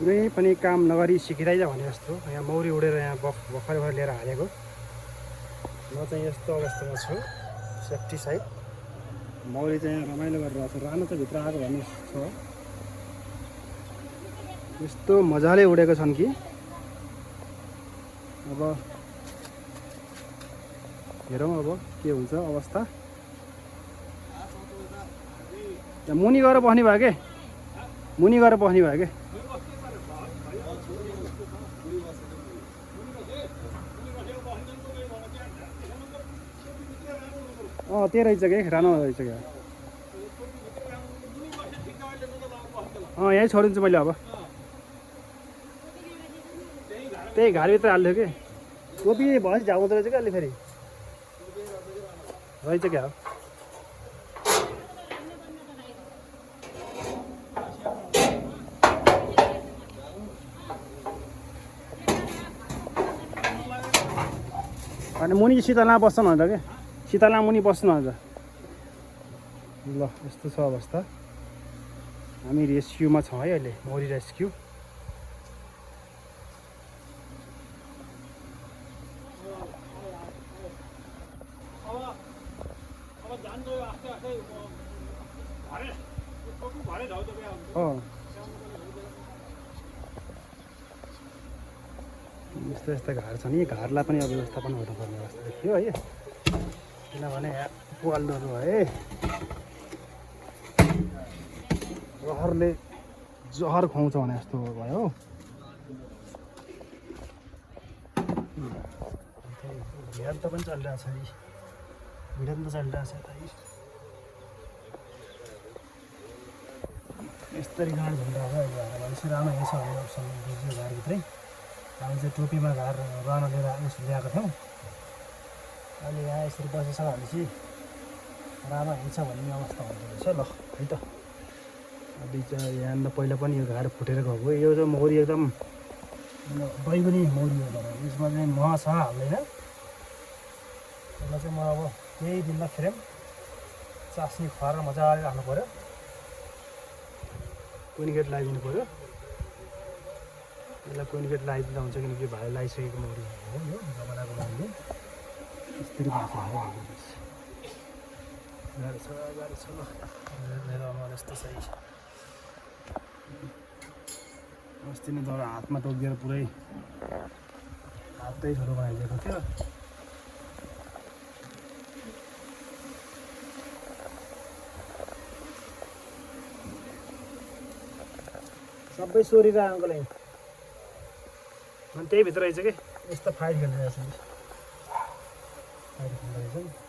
कुनै पनि काम नगरी सिकिँदै जा भने जस्तो यहाँ मौरी उडेर यहाँ भर्खर लिएर हालेको। म चाहिँ यस्तो अवस्थामा छु सेफ्टी साइड। मौरी चाहिँ यहाँ रमाइलो गरिरहेको छ। रानो चाहिँ भित्र आएको भन्ने छ। यस्तो मजाले उडेको छन् कि अब हेरौँ अब के हुन्छ अवस्था। मुनि गएर बस्ने भयो के, मुनि गएर बस्ने भयो के। त्यही रहेछ कि रानो रहेछ क्या। यहीँ छोडिदिन्छु मैले अब। त्यही घरभित्र हाल्थ्यो कि टोपी भएपछि झाउँदो रहेछ क्या अलि फेरि रहेछ क्या। अनि मुनि शीतलमा बस्छ न त के, शीतलमा मुनि बस्नु न त। ल यस्तो छ अवस्था। हामी रेस्क्युमा छौँ है अहिले, मौरी रेस्क्यु। यस्तो यस्तो घार छ नि, घरलाई पनि अब व्यवस्थापन गर्नुपर्ने अवस्था देखियो है। किनभने पाल्दोहरू है रहरले जहर खुवाउँछ भने जस्तो भयो। भिडियो त पनि चलिरहेको छ नि, भिडियो पनि त चलिरहेको छ यता। यस्तरी गाड झुन्डाएको अहिले मान्छे राम्रो हेर्छ भने अप्सन बुझ्यो घरभित्रै। हामी चाहिँ टोपीमा घर रहन लिएर ल्याएको थियौँ। अहिले यहाँ यसरी बसिसक्यो भनेपछि राम्रो हिँड्छ भन्ने अवस्था हुँदो रहेछ। ल है त बिचरा यहाँ पहिला पनि यो घार फुटेर गएको। यो चाहिँ मौरी एकदम बैगुनी मौरी हो तर यसमा चाहिँ मह छ हाल्दैन। यसलाई चाहिँ म अब केही दिनखेर चास्नी खुवाएर मजाले राख्नु पऱ्यो। कोइनगेट लगाइदिनु पऱ्यो। यसलाई कोइनगेट लगाइदिँदा हुन्छ किनकि भाइ लगाइसकेको मौरी हो यो जमानाको मौरी। यस्तरी भएको गाह्रो छ ल। मेरो अनुहार यस्तो छ। अस्ति नै तर हातमा टोकिएर पुरै हातै छोरो बनाइदिएको थियो। सबै सोरेर अङ्कल यहीँ अनि त्यही भित्र रहेछ कि। यस्तो फाइट खेलिरहेको छ, फाइट खेलिरहेछ।